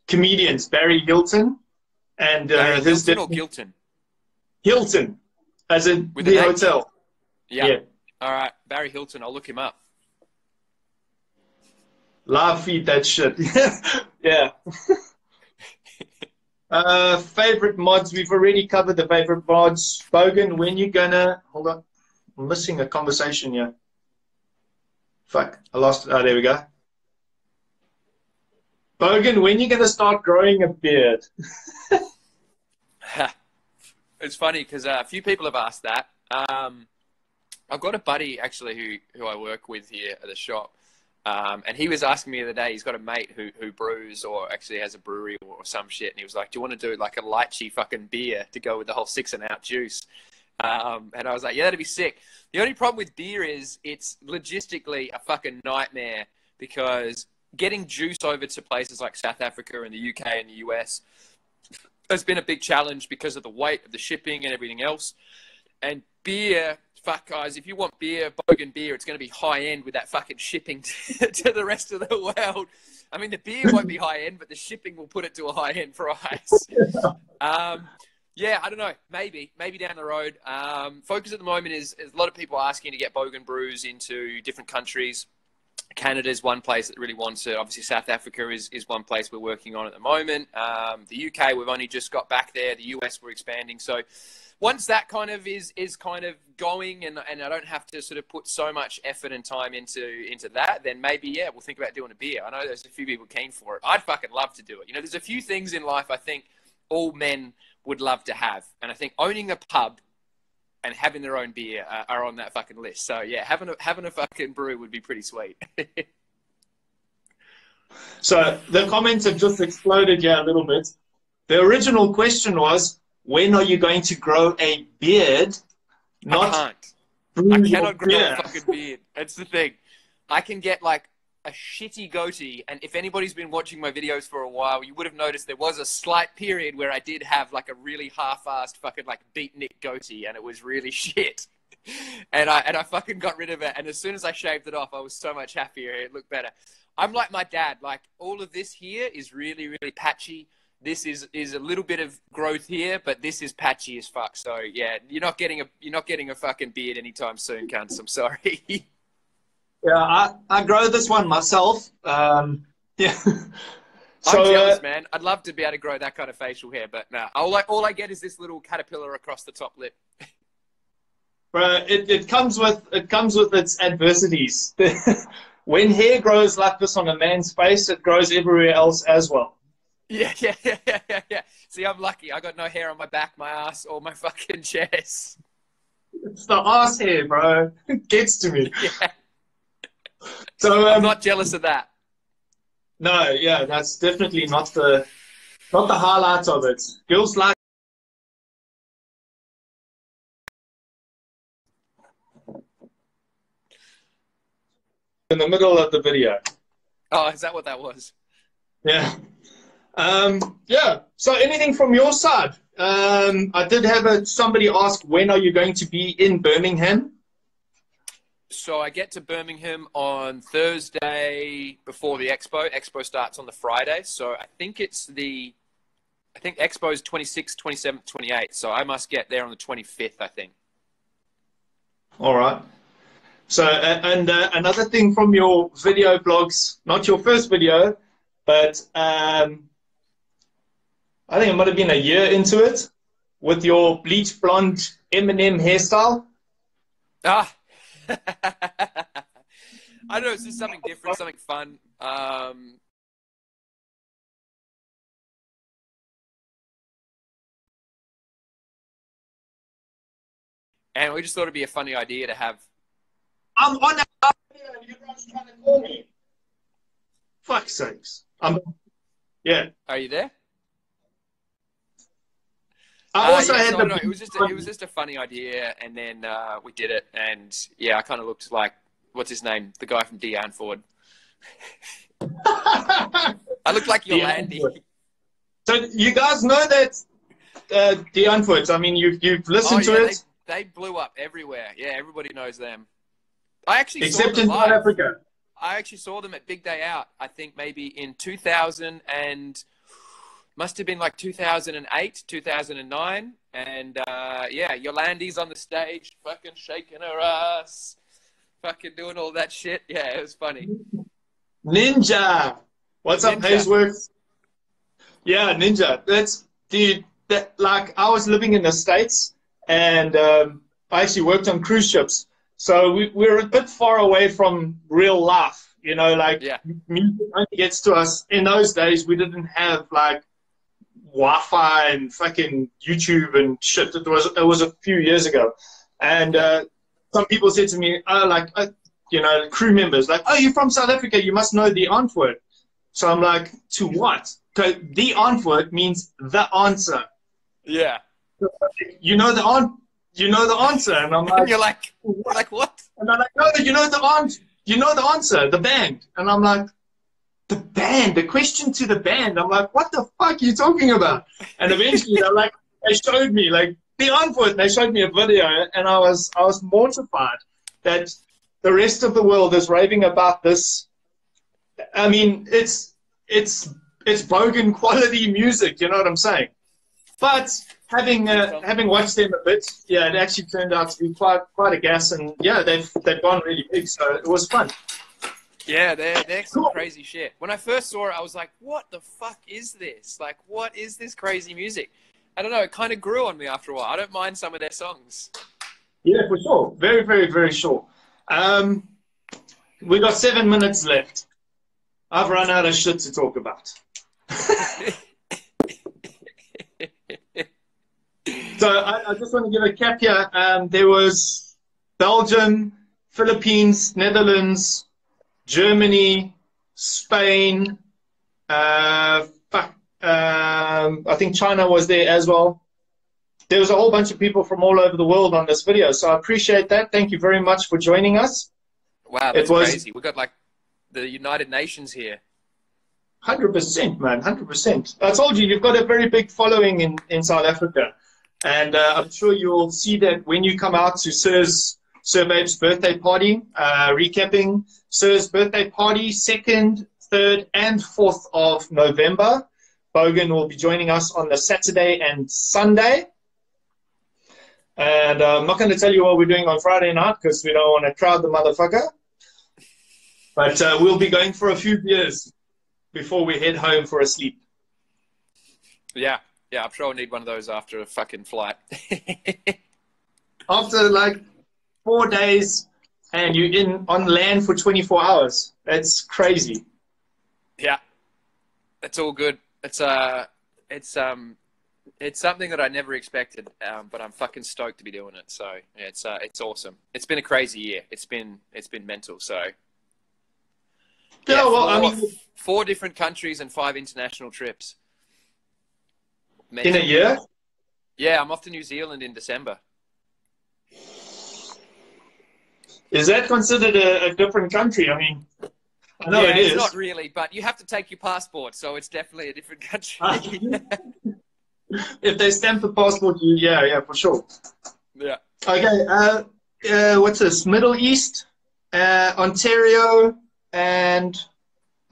comedians, Barry Hilton. And Hilton or Gilton? Hilton, as in with the hotel. Yeah. All right, Barry Hilton. I'll look him up. Live feed that shit. Yeah. Favorite mods. We've already covered the favorite mods. Bogan, when you gonna... Hold on. I'm missing a conversation here. Fuck. I lost it. Oh, there we go. Bogan, when you gonna start growing a beard? It's funny because a few people have asked that. I've got a buddy, actually, who I work with here at the shop. And he was asking me the other day, he's got a mate who brews or actually has a brewery or some shit. And he was like, do you want to do like a lychee fucking beer to go with the whole 6-and-out juice? And I was like, yeah, that'd be sick. The only problem with beer is it's logistically a fucking nightmare because getting juice over to places like South Africa and the UK and the US has been a big challenge because of the weight of the shipping and everything else. And beer... Fuck, guys, if you want beer, Bogan beer, it's going to be high-end with that fucking shipping to the rest of the world. I mean, the beer won't be high-end, but the shipping will put it to a high-end price. Yeah, I don't know. Maybe down the road. Focus at the moment is a lot of people asking to get Bogan brews into different countries. Canada is one place that really wants it. Obviously, South Africa is one place we're working on at the moment. The UK, we've only just got back there. The US, we're expanding. So... once that kind of is kind of going and I don't have to sort of put so much effort and time into that, then maybe, yeah, we'll think about doing a beer. I know there's a few people keen for it. I'd fucking love to do it. You know, there's a few things in life I think all men would love to have. And I think owning a pub and having their own beer are on that fucking list. So, yeah, having a fucking brew would be pretty sweet. So the comments have just exploded here a little bit. The original question was, when are you going to grow a beard? I cannot grow a fucking beard. That's the thing. I can get like a shitty goatee, and if anybody's been watching my videos for a while, you would have noticed there was a slight period where I did have like a really half-assed fucking like beatnik goatee, and it was really shit. And I fucking got rid of it, and as soon as I shaved it off, I was so much happier. It looked better. I'm like my dad. Like, all of this here is really, really patchy. This is a little bit of growth here, but this is patchy as fuck. So yeah, you're not getting a fucking beard anytime soon, cunts. I'm sorry. Yeah, I grow this one myself. Yeah. So, I'm jealous, man. I'd love to be able to grow that kind of facial hair, but nah. All I get is this little caterpillar across the top lip. Bro, it comes with its adversities. When hair grows like this on a man's face, it grows everywhere else as well. Yeah. See, I'm lucky. I got no hair on my back, my ass, or my fucking chest. It's the ass hair, bro. It gets to me. Yeah. So I'm not jealous of that. No, yeah, that's definitely not the highlight of it. Girls like in the middle of the video. Oh, is that what that was? Yeah. Yeah. So anything from your side? I did have somebody ask, when are you going to be in Birmingham? So I get to Birmingham on Thursday before the Expo. Expo starts on the Friday. So I think Expo is 26th, 27th, 28th. So I must get there on the 25th, I think. All right. So, another thing from your video blogs, not your first video, but I think it might have been a year into it, with your bleach blonde Eminem hairstyle. Ah. I don't know, it's just something different, something fun. And we just thought it'd be a funny idea to have. I'm on that video and you guys trying to call me. Fuck's sakes. Yeah. Are you there? I also had no, it was just a funny idea, and then we did it, and yeah, I kind of looked like, what's his name, the guy from Deanne Ford. I looked like Yolandi. So you guys know that Deanne Ford. I mean, you've listened to it. They blew up everywhere. Yeah, everybody knows them. I actually except saw them in South live. Africa. I actually saw them at Big Day Out. I think maybe in 2000 and must have been like 2008, 2009. And yeah, Yolandi's on the stage, fucking shaking her ass, fucking doing all that shit. Yeah, it was funny. Ninja. What's up, Hazeworth? Yeah, Ninja. Dude, like, I was living in the States, and I actually worked on cruise ships. So we're a bit far away from real life, you know, like, yeah. Music only gets to us. In those days, we didn't have like Wi-Fi and fucking YouTube and shit. It was a few years ago. And some people said to me, you know, crew members, like, oh, you're from South Africa, you must know the Antwoord. So I'm like, to what? So the Antwoord means the answer. Yeah. You know the answer, and I'm like, you're like what? And I'm like, no, you know the answer, the band, and I'm like, the band, the question to the band. I'm like, what the fuck are you talking about? And eventually, they showed me like the Antwoord. They showed me a video, and I was mortified that the rest of the world is raving about this. I mean, it's Bogan quality music. You know what I'm saying? But having watched them a bit, yeah, it actually turned out to be quite a gas, and yeah, they've gone really big, so it was fun. Yeah, they're some crazy shit. When I first saw it, I was like, what the fuck is this? Like, what is this crazy music? I don't know, it kind of grew on me after a while. I don't mind some of their songs. Yeah, for sure. Very, very, very sure. We got 7 minutes left. I've run out of shit to talk about. So I just want to give a cap here. There was Belgium, Philippines, Netherlands, Germany, Spain. I think China was there as well. There was a whole bunch of people from all over the world on this video, so I appreciate that. Thank you very much for joining us. Wow, that's crazy. We got like the United Nations here. 100%, man, 100%. I told you, you've got a very big following in South Africa. And I'm sure you'll see that when you come out to Sir Vape's birthday party, recapping Sir's birthday party, 2nd, 3rd, and 4th of November. Bogan will be joining us on the Saturday and Sunday. And I'm not going to tell you what we're doing on Friday night because we don't want to crowd the motherfucker. But we'll be going for a few beers before we head home for a sleep. Yeah, I'm sure I'll need one of those after a fucking flight. After like 4 days and you're on land for 24 hours. That's crazy. Yeah, it's all good. It's something that I never expected, but I'm fucking stoked to be doing it. So yeah, it's awesome. It's been a crazy year. It's been mental. So yeah, well, 4 different countries and 5 international trips. Mental. In a year? Yeah, I'm off to New Zealand in December. Is that considered a different country? I mean, I know it is. It's not really, but you have to take your passport, so it's definitely a different country. If they stamp the passport, yeah, for sure. Yeah. Okay, what's this? Middle East, Ontario, and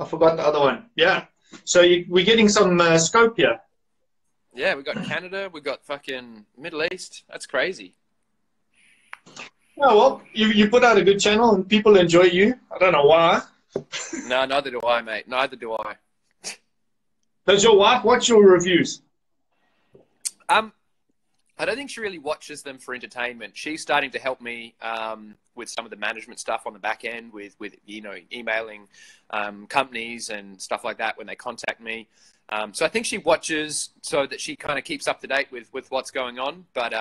I forgot the other one. Yeah. So we're getting some scope here. Yeah, we got Canada, we got fucking Middle East. That's crazy. Oh, well, you put out a good channel and people enjoy you. I don't know why. No, neither do I, mate. Neither do I. Does your wife watch your reviews? I don't think she really watches them for entertainment. She's starting to help me with some of the management stuff on the back end, with emailing companies and stuff like that when they contact me. So I think she watches so that she kind of keeps up to date with what's going on. But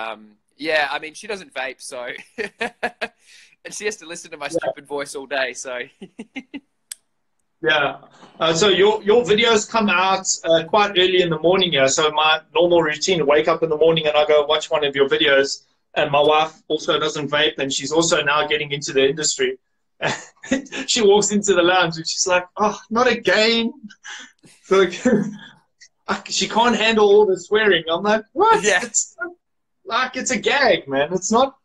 yeah, I mean, she doesn't vape, so and she has to listen to my stupid voice all day. So yeah. So your videos come out quite early in the morning here. So my normal routine, wake up in the morning and I go watch one of your videos. And my wife also doesn't vape, and she's also now getting into the industry. She walks into the lounge and she's like, "Oh, not again!" So she can't handle all the swearing. I'm like, "What? Yeah. It's a gag, man. It's not."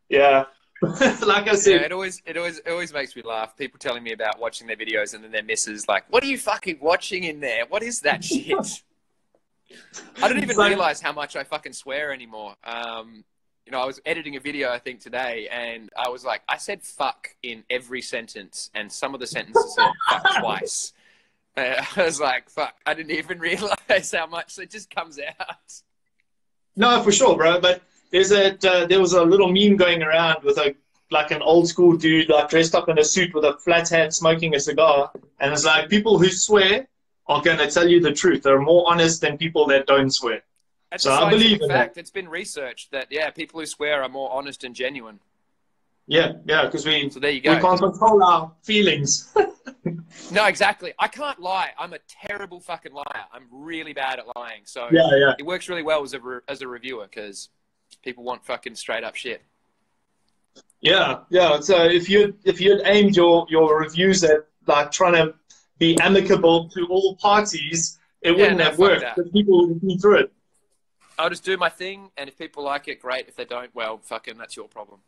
Yeah. Like I said, yeah, it always makes me laugh. People telling me about watching their videos and then their missus like, "What are you fucking watching in there? What is that shit?" I don't even realize how much I fucking swear anymore. I was editing a video, I think, today, and I was like, I said fuck in every sentence, and some of the sentences said fuck twice. I was like, fuck, I didn't even realize how much it just comes out. No, for sure, bro. But there was a little meme going around with an old school dude dressed up in a suit with a flat hat smoking a cigar, and it's like, people who swear are going to tell you the truth. They're more honest than people that don't swear. That's so a I believe in fact. that. It's been researched that people who swear are more honest and genuine. Yeah, because so there you go. We can't control our feelings. No, exactly. I can't lie. I'm a terrible fucking liar. I'm really bad at lying. So it works really well as a reviewer because people want fucking straight up shit. Yeah. So if you'd aimed your reviews at trying to be amicable to all parties, it wouldn't have worked. But people would have been through it. I'll just do my thing, and if people like it, great. If they don't, well, fucking, that's your problem.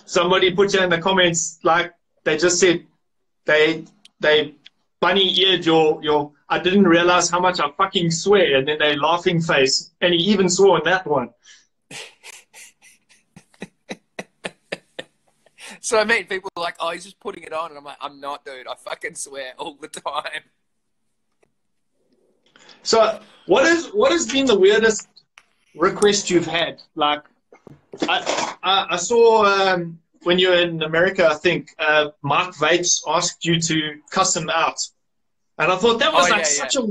Somebody put you in the comments, they just said they bunny-eared your I didn't realize how much I fucking swear, and then they laughing face, and he even swore in that one. So I mean, people are like, oh, he's just putting it on, and I'm like, I'm not, dude. I fucking swear all the time. So what has been the weirdest request you've had? Like, I saw when you were in America, I think Mark Vates asked you to cuss him out, and I thought that was such a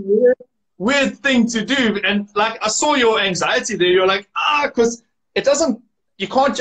weird thing to do. And I saw your anxiety there. You're like, because it doesn't. You can't just